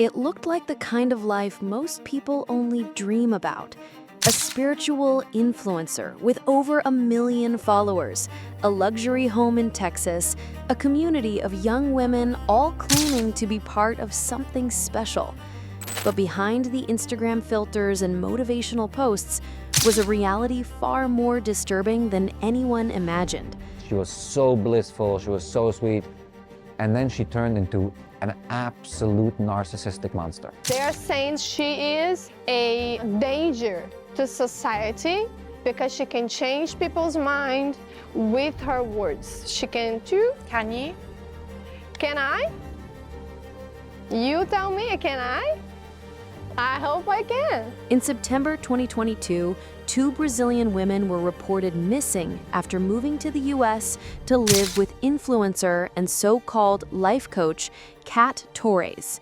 It looked like the kind of life most people only dream about. A spiritual influencer with over 1 million followers, a luxury home in Texas, a community of young women all claiming to be part of something special. But behind the Instagram filters and motivational posts was a reality far more disturbing than anyone imagined. She was so blissful, she was so sweet, and then she turned into an absolute narcissistic monster. They are saying she is a danger to society because she can change people's mind with her words. She can too. Can you? Can I? You tell me, can I? I hope I can. In September 2022, 2 Brazilian women were reported missing after moving to the US to live with influencer and so-called life coach Kat Torres.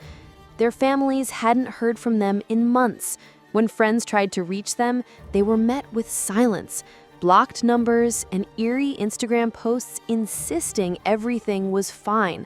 Their families hadn't heard from them in months. When friends tried to reach them, they were met with silence, blocked numbers, and eerie Instagram posts insisting everything was fine.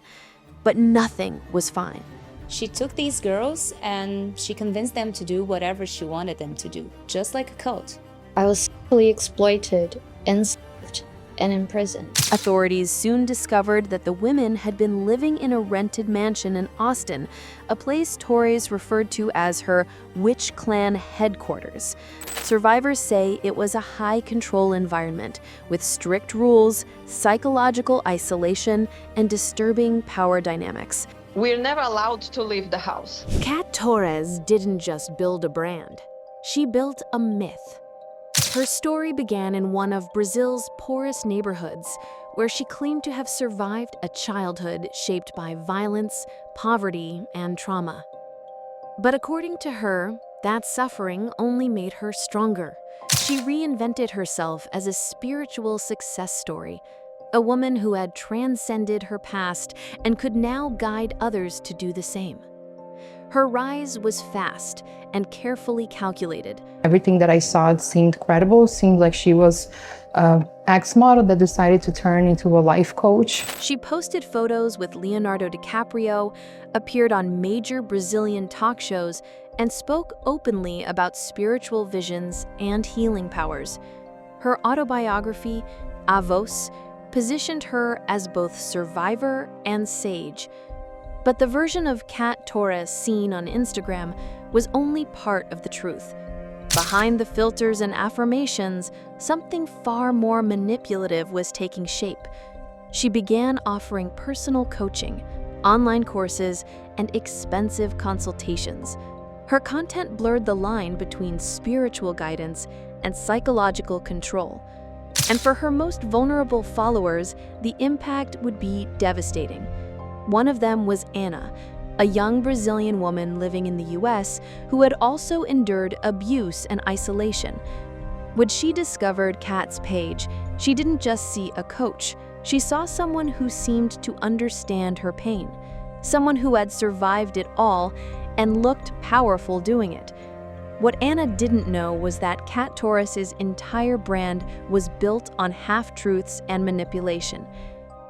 But nothing was fine. She took these girls and she convinced them to do whatever she wanted them to do, just like a cult. I was sexually exploited, enslaved, and imprisoned. Authorities soon discovered that the women had been living in a rented mansion in Austin, a place Torres referred to as her witch clan headquarters. Survivors say it was a high-control environment with strict rules, psychological isolation, and disturbing power dynamics. We're never allowed to leave the house. Kat Torres didn't just build a brand. She built a myth. Her story began in one of Brazil's poorest neighborhoods, where she claimed to have survived a childhood shaped by violence, poverty, and trauma. But according to her, that suffering only made her stronger. She reinvented herself as a spiritual success story, a woman who had transcended her past and could now guide others to do the same. Her rise was fast and carefully calculated. Everything that I saw seemed credible, seemed like she was an ex-model that decided to turn into a life coach. She posted photos with Leonardo DiCaprio, appeared on major Brazilian talk shows, and spoke openly about spiritual visions and healing powers. Her autobiography, A Voz, positioned her as both survivor and sage. But the version of Kat Torres seen on Instagram was only part of the truth. Behind the filters and affirmations, something far more manipulative was taking shape. She began offering personal coaching, online courses, and expensive consultations. Her content blurred the line between spiritual guidance and psychological control. And for her most vulnerable followers, the impact would be devastating. One of them was Anna, a young Brazilian woman living in the US who had also endured abuse and isolation. When she discovered Kat's page, she didn't just see a coach. She saw someone who seemed to understand her pain, someone who had survived it all and looked powerful doing it. What Anna didn't know was that Kat Torres's entire brand was built on half-truths and manipulation.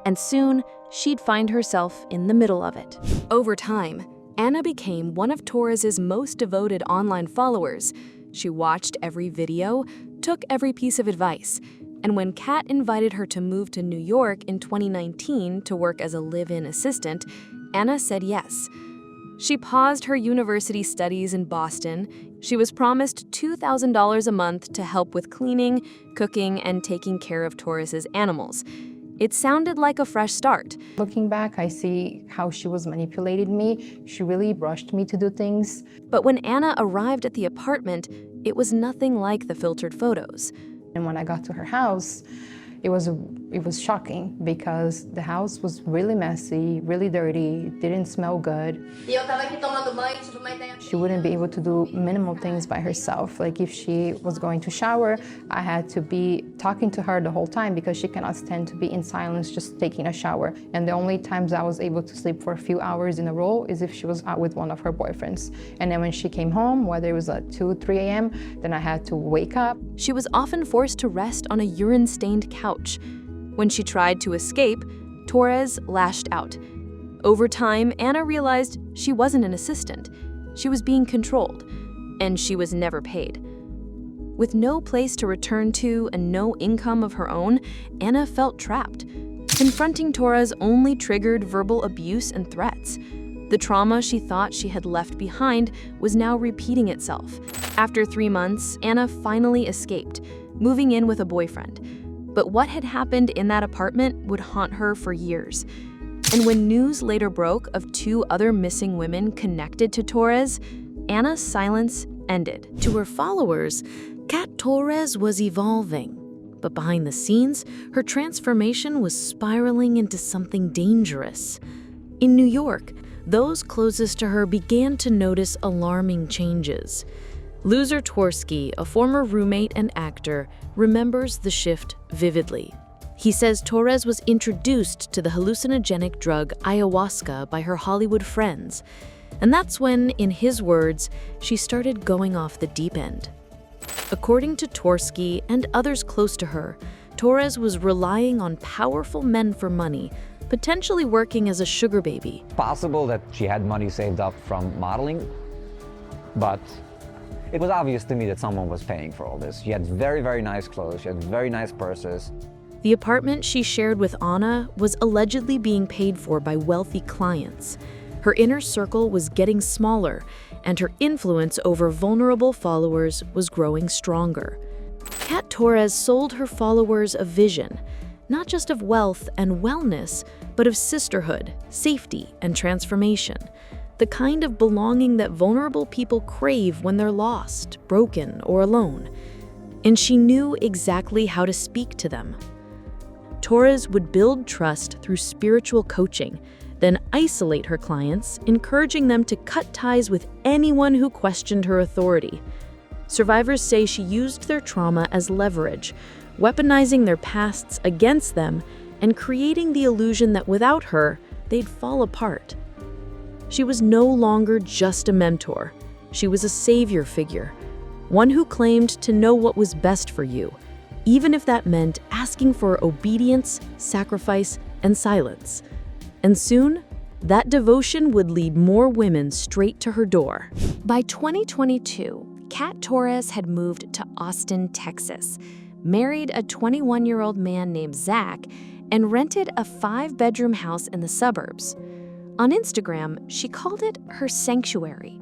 And soon, she'd find herself in the middle of it. Over time, Anna became one of Torres's most devoted online followers. She watched every video, took every piece of advice, and when Kat invited her to move to New York in 2019 to work as a live-in assistant, Anna said yes. She paused her university studies in Boston. She was promised $2,000 a month to help with cleaning, cooking, and taking care of Torres's animals. It sounded like a fresh start. Looking back, I see how she was manipulating me. She really rushed me to do things. But when Anna arrived at the apartment, it was nothing like the filtered photos. And when I got to her house, it was shocking because the house was really messy, really dirty, didn't smell good. She wouldn't be able to do minimal things by herself. Like if she was going to shower, I had to be talking to her the whole time because she cannot stand to be in silence just taking a shower. And the only times I was able to sleep for a few hours in a row is if she was out with one of her boyfriends. And then when she came home, whether it was at 2 or 3 a.m., then I had to wake up. She was often forced to rest on a urine-stained couch. When she tried to escape, Torres lashed out. Over time, Anna realized she wasn't an assistant. She was being controlled, and she was never paid. With no place to return to and no income of her own, Anna felt trapped. Confronting Torres only triggered verbal abuse and threats. The trauma she thought she had left behind was now repeating itself. After 3 months, Anna finally escaped, moving in with a boyfriend. But what had happened in that apartment would haunt her for years. And when news later broke of 2 other missing women connected to Torres, Anna's silence ended. To her followers, Kat Torres was evolving. But behind the scenes, her transformation was spiraling into something dangerous. In New York, those closest to her began to notice alarming changes. Loser Tversky, a former roommate and actor, remembers the shift vividly. He says Torres was introduced to the hallucinogenic drug ayahuasca by her Hollywood friends. And that's when, in his words, she started going off the deep end. According to Tversky and others close to her, Torres was relying on powerful men for money, potentially working as a sugar baby. Possible that she had money saved up from modeling, but it was obvious to me that someone was paying for all this. She had very, very nice clothes, she had very nice purses. The apartment she shared with Anna was allegedly being paid for by wealthy clients. Her inner circle was getting smaller, and her influence over vulnerable followers was growing stronger. Kat Torres sold her followers a vision, not just of wealth and wellness, but of sisterhood, safety, and transformation. The kind of belonging that vulnerable people crave when they're lost, broken, or alone. And she knew exactly how to speak to them. Torres would build trust through spiritual coaching, then isolate her clients, encouraging them to cut ties with anyone who questioned her authority. Survivors say she used their trauma as leverage, weaponizing their pasts against them and creating the illusion that without her, they'd fall apart. She was no longer just a mentor. She was a savior figure, one who claimed to know what was best for you, even if that meant asking for obedience, sacrifice, and silence. And soon, that devotion would lead more women straight to her door. By 2022, Kat Torres had moved to Austin, Texas, married a 21-year-old man named Zach, and rented a 5-bedroom house in the suburbs. On Instagram, she called it her sanctuary,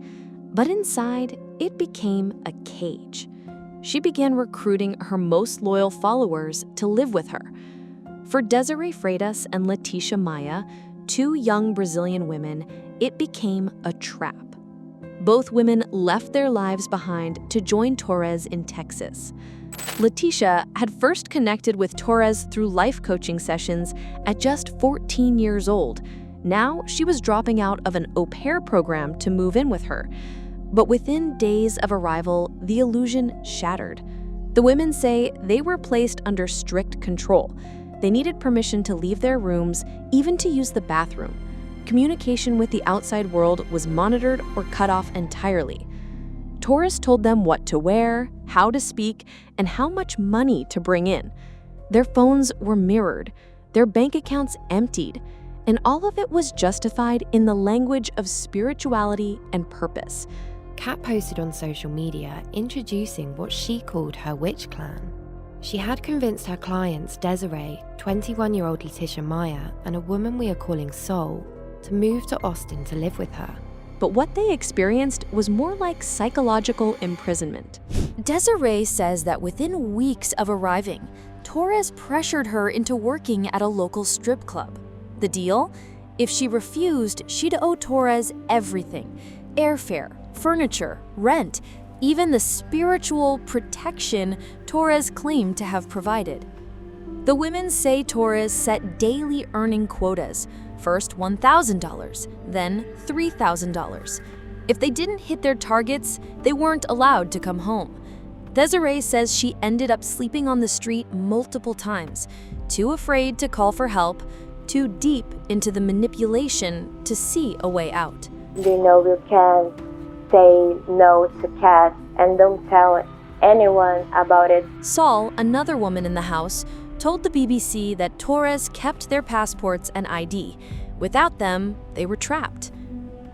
but inside, it became a cage. She began recruiting her most loyal followers to live with her. For Desiree Freighus and Leticia Maya, 2 young Brazilian women, it became a trap. Both women left their lives behind to join Torres in Texas. Leticia had first connected with Torres through life coaching sessions at just 14 years old. Now she was dropping out of an au pair program to move in with her. But within days of arrival, the illusion shattered. The women say they were placed under strict control. They needed permission to leave their rooms, even to use the bathroom. Communication with the outside world was monitored or cut off entirely. Torres told them what to wear, how to speak, and how much money to bring in. Their phones were mirrored, their bank accounts emptied, and all of it was justified in the language of spirituality and purpose. Kat posted on social media introducing what she called her witch clan. She had convinced her clients Desiree, 21-year-old Leticia Maya, and a woman we are calling Soul, to move to Austin to live with her. But what they experienced was more like psychological imprisonment. Desiree says that within weeks of arriving, Torres pressured her into working at a local strip club. The deal? If she refused, she'd owe Torres everything: airfare, furniture, rent, even the spiritual protection Torres claimed to have provided. The women say Torres set daily earning quotas, first $1,000, then $3,000. If they didn't hit their targets, they weren't allowed to come home. Desiree says she ended up sleeping on the street multiple times, too afraid to call for help, too deep into the manipulation to see a way out. You know you can say no to Kat and don't tell anyone about it. Saul, another woman in the house, told the BBC that Torres kept their passports and ID, Without them, they were trapped.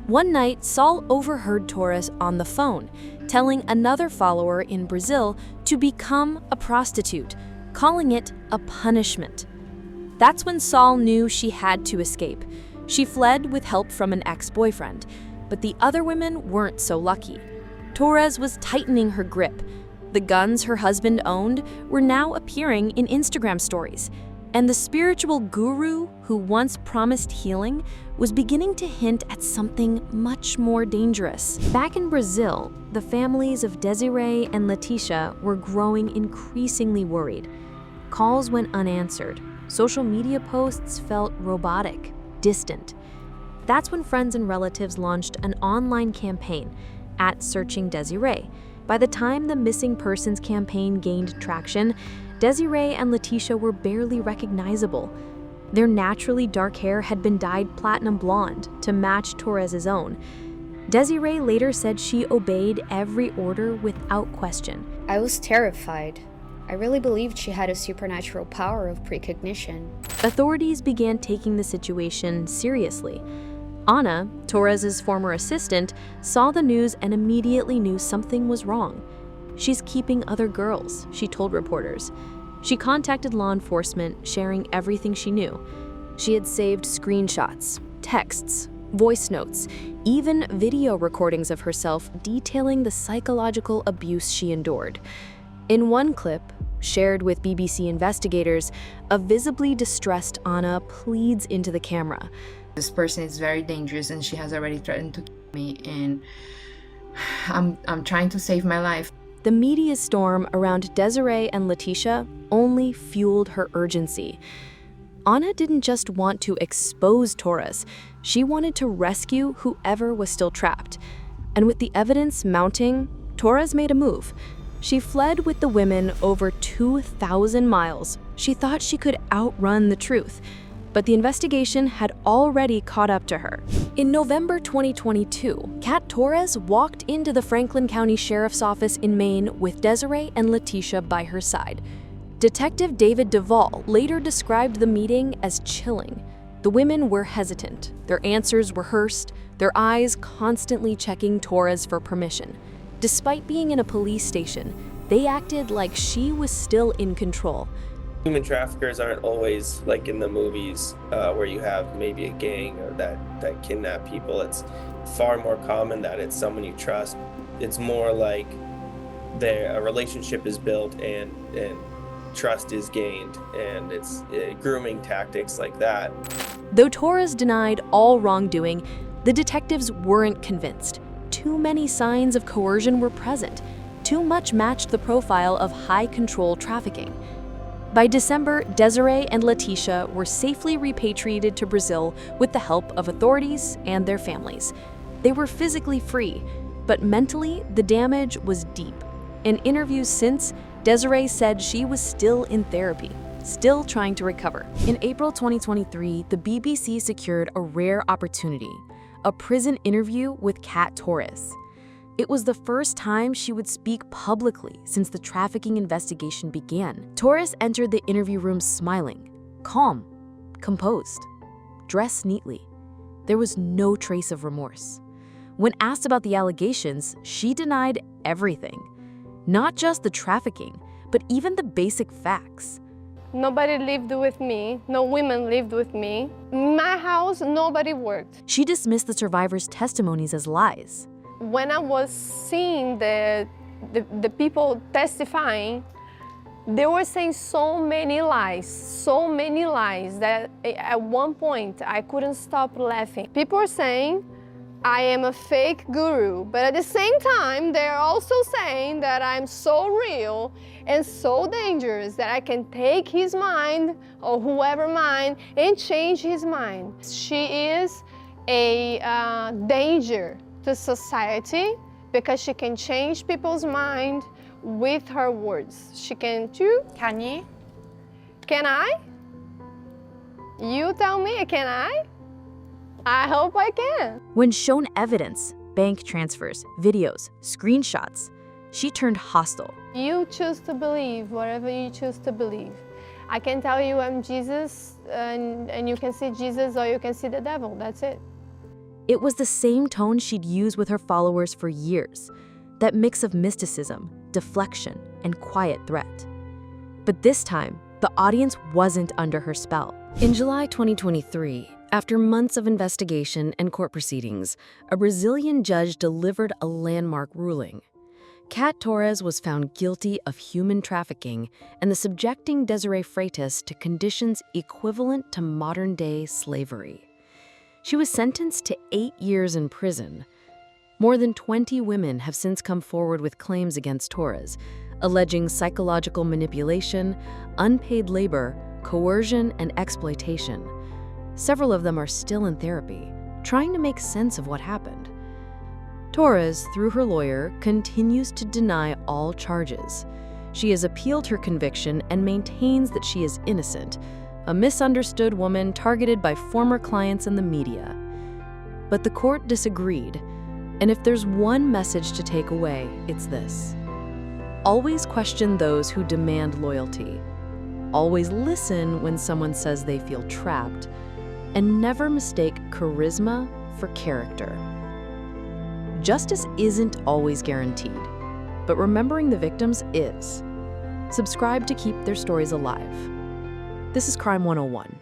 One night, Saul overheard Torres on the phone, telling another follower in Brazil to become a prostitute, calling it a punishment. That's when Saul knew she had to escape. She fled with help from an ex-boyfriend, but the other women weren't so lucky. Torres was tightening her grip. The guns her husband owned were now appearing in Instagram stories, and the spiritual guru who once promised healing was beginning to hint at something much more dangerous. Back in Brazil, the families of Desiree and Leticia were growing increasingly worried. Calls went unanswered. Social media posts felt robotic, distant. That's when friends and relatives launched an online campaign at Searching Desiree. By the time the missing persons campaign gained traction, Desiree and Leticia were barely recognizable. Their naturally dark hair had been dyed platinum blonde to match Torres's own. Desiree later said she obeyed every order without question. I was terrified. I really believed she had a supernatural power of precognition. Authorities began taking the situation seriously. Ana, Torres's former assistant, saw the news and immediately knew something was wrong. "She's keeping other girls," she told reporters. She contacted law enforcement, sharing everything she knew. She had saved screenshots, texts, voice notes, even video recordings of herself detailing the psychological abuse she endured. In one clip, shared with BBC investigators, a visibly distressed Ana pleads into the camera. "This person is very dangerous and she has already threatened to kill me, and I'm trying to save my life." The media storm around Desiree and Leticia only fueled her urgency. Ana didn't just want to expose Torres, she wanted to rescue whoever was still trapped. And with the evidence mounting, Torres made a move. She fled with the women over 2,000 miles. She thought she could outrun the truth, but the investigation had already caught up to her. In November 2022, Kat Torres walked into the Franklin County Sheriff's Office in Maine with Desiree and Leticia by her side. Detective David Duvall later described the meeting as chilling. The women were hesitant, their answers rehearsed, their eyes constantly checking Torres for permission. Despite being in a police station, they acted like she was still in control. Human traffickers aren't always like in the movies where you have maybe a gang or that kidnap people. It's far more common that it's someone you trust. It's more like a relationship is built and trust is gained, and it's grooming tactics like that. Though Torres denied all wrongdoing, the detectives weren't convinced. Too many signs of coercion were present. Too much matched the profile of high-control trafficking. By December, Desiree and Leticia were safely repatriated to Brazil with the help of authorities and their families. They were physically free, but mentally, the damage was deep. In interviews since, Desiree said she was still in therapy, still trying to recover. In April 2023, the BBC secured a rare opportunity, a prison interview with Kat Torres. It was the first time she would speak publicly since the trafficking investigation began. Torres entered the interview room smiling, calm, composed, dressed neatly. There was no trace of remorse. When asked about the allegations, she denied everything. Not just the trafficking, but even the basic facts. Nobody lived with me. No women lived with me. In my house, nobody worked. She dismissed the survivors' testimonies as lies. When I was seeing the people testifying, they were saying so many lies that at one point I couldn't stop laughing. People were saying I am a fake guru, but at the same time, they're also saying that I'm so real and so dangerous that I can take his mind, or whoever mind, and change his mind. She is a danger to society because she can change people's mind with her words. She can too. Can you? Can I? You tell me, can I? I hope I can. When shown evidence, bank transfers, videos, screenshots, she turned hostile. You choose to believe whatever you choose to believe. I can tell you I'm Jesus, and you can see Jesus or you can see the devil. That's it. It was the same tone she'd used with her followers for years, that mix of mysticism, deflection, and quiet threat. But this time, the audience wasn't under her spell. In July 2023, after months of investigation and court proceedings, a Brazilian judge delivered a landmark ruling. Kat Torres was found guilty of human trafficking and the subjecting Desiree Freighus to conditions equivalent to modern-day slavery. She was sentenced to 8 years in prison. More than 20 women have since come forward with claims against Torres, alleging psychological manipulation, unpaid labor, coercion, and exploitation. Several of them are still in therapy, trying to make sense of what happened. Torres, through her lawyer, continues to deny all charges. She has appealed her conviction and maintains that she is innocent, a misunderstood woman targeted by former clients and the media. But the court disagreed, and if there's one message to take away, it's this. Always question those who demand loyalty. Always listen when someone says they feel trapped, and never mistake charisma for character. Justice isn't always guaranteed, but remembering the victims is. Subscribe to keep their stories alive. This is Crime 101.